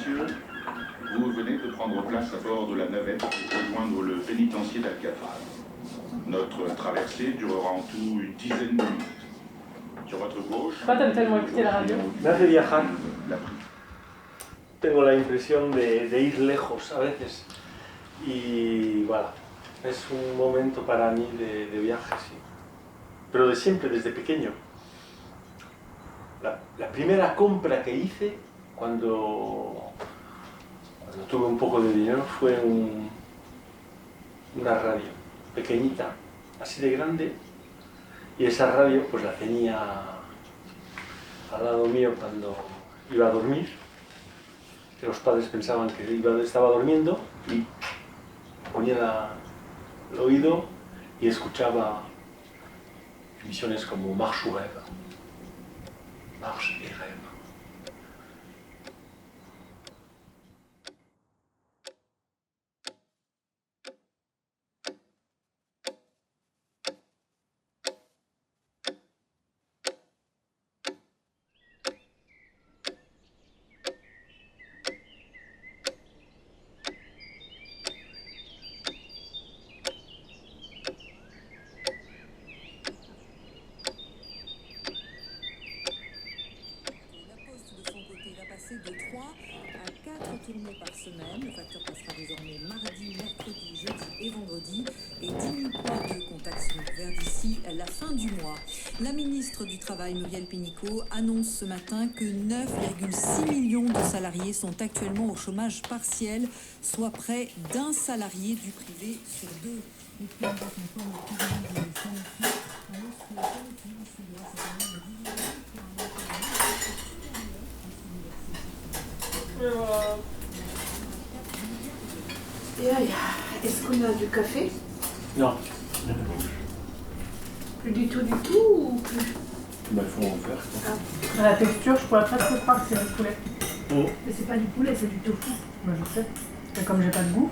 messieurs, vous venez de prendre place à bord de la navette pour rejoindre le pénitencier d'Alcatraz. Notre traversée durera en tout une dizaine de minutes. Sur votre gauche... ¿Cuánto tellement écouté la radio? Me hace viajar. Tengo la impresión de ir lejos a veces. Y voilà, es un momento para mí de viaje, sí. Pero de siempre, desde pequeño. La primera compra que hice cuando tuve un poco de dinero fue una radio pequeñita, así de grande, y esa radio pues la tenía al lado mío cuando iba a dormir, que los padres pensaban que estaba durmiendo, y ponía el oído y escuchaba emisiones como Marche ou rêve. Marche et rêve. De 3 à 4 tournées par semaine. Le facteur passera désormais mardi, mercredi, jeudi et vendredi et 10 000 points de contact seront ouverts d'ici à la fin du mois. La ministre du Travail, Muriel Pénicaud, annonce ce matin que 9,6 millions de salariés sont actuellement au chômage partiel, soit près d'un salarié du privé sur deux. Est-ce qu'on a du café? Non. Plus du tout ou plus? Bah, il faut en faire. À la texture, je pourrais presque croire que c'est du poulet. Oh. Mais c'est pas du poulet, c'est du tofu. Bah, je sais. Mais comme j'ai pas de goût.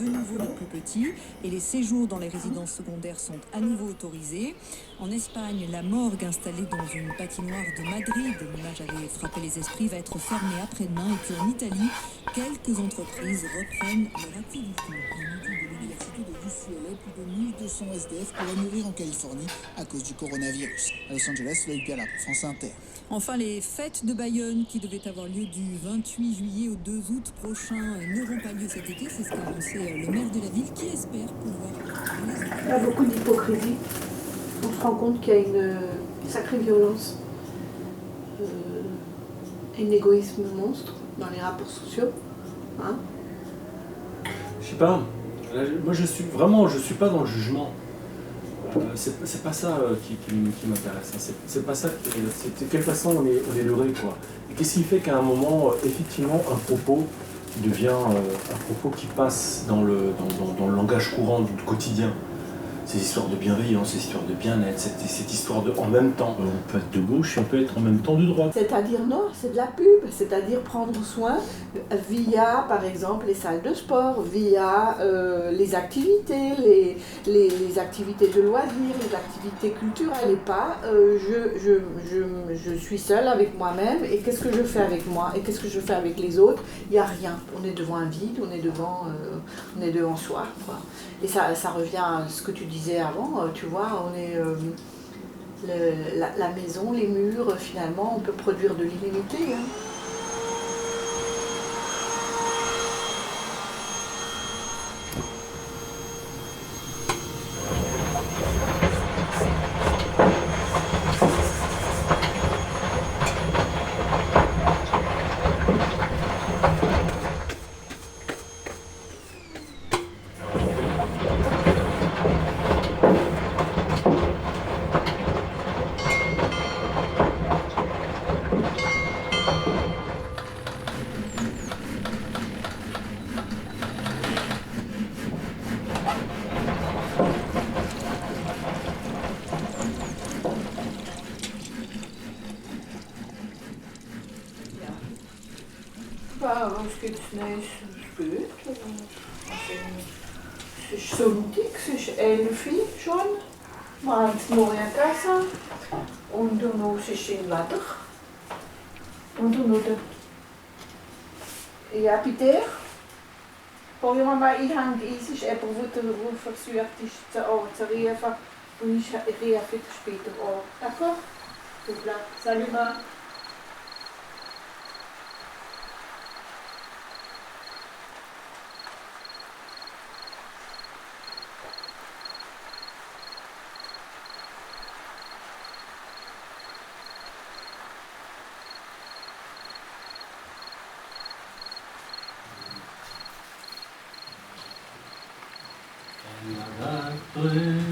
De nouveau les plus petits et les séjours dans les résidences secondaires sont à nouveau autorisés. En Espagne, la morgue installée dans une patinoire de Madrid, l'image avait frappé les esprits, va être fermée après-demain. Et puis en Italie, quelques entreprises reprennent leur activité. L'université de UCLA, plus de 1200 SDF pourraient mourir en Californie à cause du coronavirus. À Los Angeles, Loïc Gala pour France Inter. Enfin, les fêtes de Bayonne qui devaient avoir lieu du 28 juillet au 2 août prochain n'auront pas lieu cet été. C'est ce qu'a annoncé le maire de la ville qui espère pouvoir... Il y a beaucoup d'hypocrisie. On se rend compte qu'il y a une sacrée violence, un égoïsme monstre dans les rapports sociaux. Hein? Je sais pas. Moi, je suis pas dans le jugement. C'est pas ça qui m'intéresse. C'est pas ça. C'est de quelle façon on est leurré, quoi. Et qu'est-ce qui fait qu'à un moment, effectivement, un propos devient un propos qui passe dans le langage courant du quotidien. Ces histoires de bienveillance, ces histoires de bien-être, cette histoire de en même temps. On peut être de gauche et on peut être en même temps de droite. C'est-à-dire non, c'est de la pub, c'est-à-dire prendre soin via par exemple les salles de sport, via les activités, les activités de loisirs, les activités culturelles et pas je suis seule avec moi-même et qu'est-ce que je fais avec moi et qu'est-ce que je fais avec les autres, il n'y a rien. On est devant un vide, on est devant soi, quoi. Et ça revient à ce que tu disais avant, tu vois, on est la maison, les murs, finalement, on peut produire de l'illimité. Hein. Als ik het ineens gebeurt, ze is zo dik, ze is 11 schon, maar het mooie kassa, en dan is ze 20. Ontonoete. Ja, Peter? Volgens mij maar iedereen is even hoe verzuurd is te reven. Und ich reagiere später auch. D'accord? Tout là. Salut, ma.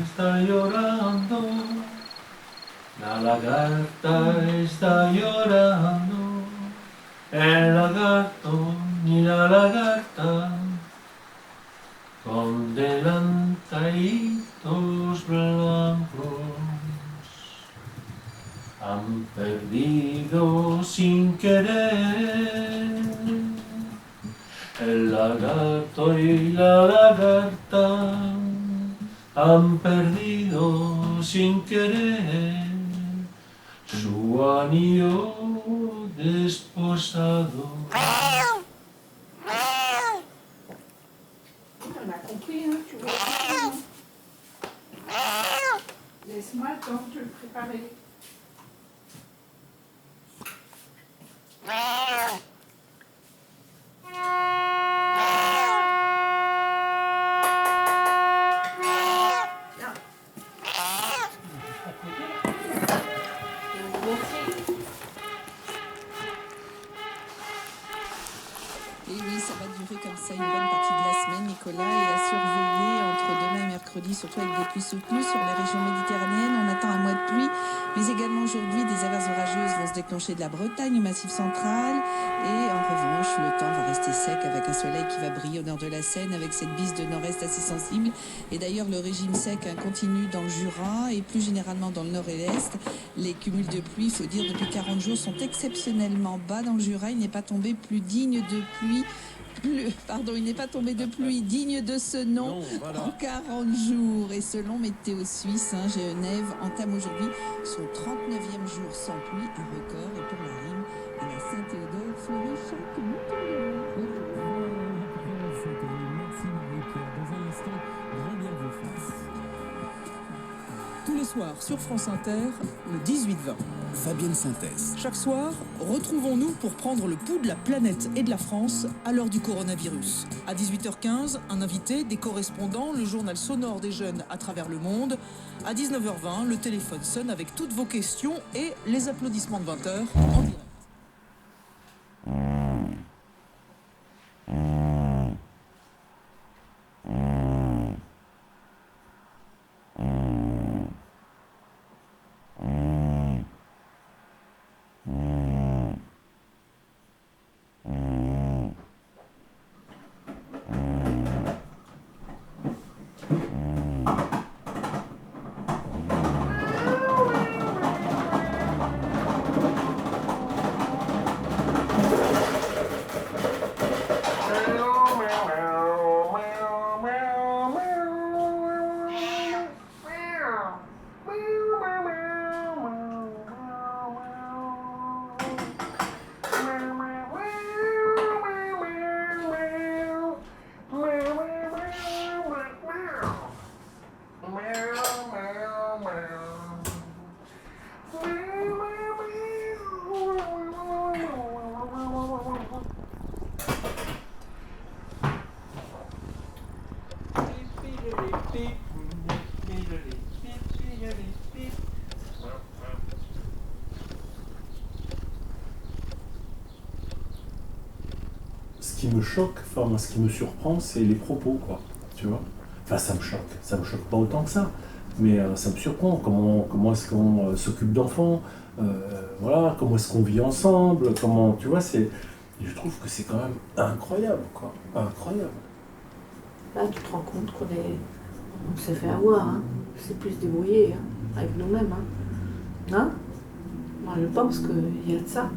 Está llorando, la lagarta está llorando, el lagarto ni la lagarta, con delantaditos blancos, han perdido sin querer el lagarto y la lagarta. Han perdido sin querer su anillo desposado. On a compris, hein, tu vois. Laisse-moi le temps de le préparer. Et oui, ça va durer comme ça une bonne partie de la semaine, Nicolas, et à surveiller entre demain et mercredi, surtout avec des pluies soutenues sur les régions méditerranéennes. On attend un mois de pluie, mais également aujourd'hui, des averses orageuses vont se déclencher de la Bretagne au Massif central. Et en revanche, le temps va rester sec avec un soleil qui va briller au nord de la Seine, avec cette bise de nord-est assez sensible. Et d'ailleurs, le régime sec continue dans le Jura et plus généralement dans le nord et l'est. Les cumuls de pluie, il faut dire, depuis 40 jours sont exceptionnellement bas dans le Jura. Il n'est pas tombé plus digne de pluie. Il n'est pas tombé de pluie digne de ce nom en 40 jours. Et selon Météo Suisse, Genève entame aujourd'hui son 39e jour sans pluie, un record. Et pour la rime, à la Saint-Théodore fleurit chaque mouton de l'eau. Merci Marie-Pierre. Dans un instant, reviens vos faces. Tous les soirs sur France Inter, le 18-20. Fabienne Synthèse. Chaque soir, retrouvons-nous pour prendre le pouls de la planète et de la France à l'heure du coronavirus. À 18h15, un invité, des correspondants, le journal sonore des jeunes à travers le monde. À 19h20, le téléphone sonne avec toutes vos questions et les applaudissements de 20h en direct. Ce qui me choque, enfin moi, ce qui me surprend, c'est les propos, quoi, tu vois. Enfin, ça me choque pas autant que ça, mais ça me surprend. Comment est-ce qu'on s'occupe d'enfants, voilà, comment est-ce qu'on vit ensemble, comment, tu vois, je trouve que c'est quand même incroyable, quoi, incroyable. Là, tu te rends compte on s'est fait avoir, hein. C'est plus débrouillé, hein, avec nous-mêmes, hein. Moi, je pense qu'il y a de ça.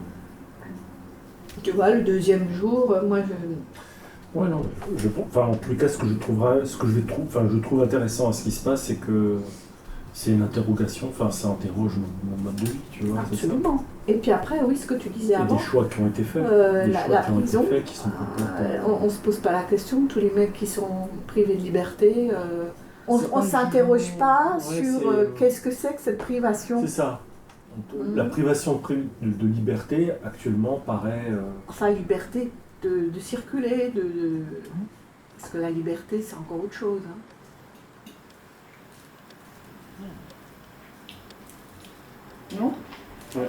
Tu vois, le deuxième jour, moi, Ouais, non, en tout cas, ce que je trouve intéressant à ce qui se passe, c'est que c'est une interrogation, enfin ça interroge mon mode de vie, tu vois. c'est ça. Absolument. Et puis après, oui, ce que tu disais Il y a avant, des choix qui ont été faits, la prison, qui sont complètement... on ne se pose pas la question, tous les mecs qui sont privés de liberté, on ne C'est s'interroge pas Ouais, sur c'est- qu'est-ce que c'est que cette privation. C'est ça. La privation de liberté actuellement paraît... Enfin, liberté de circuler, parce que la liberté, c'est encore autre chose. Hein. Non? Ouais.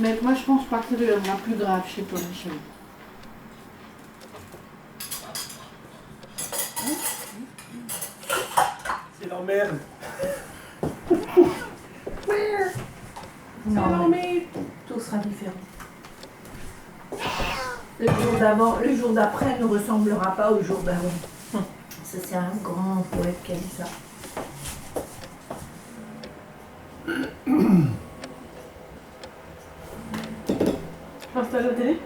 Mais moi, je pense pas que c'est la plus grave chez toi, Michel. C'est l'emmerde. Non, mais tout sera différent. Le jour d'avant, le jour d'après ne ressemblera pas au jour d'avant. Ça, c'est un grand poète qui a dit ça. Tu passes à la télé?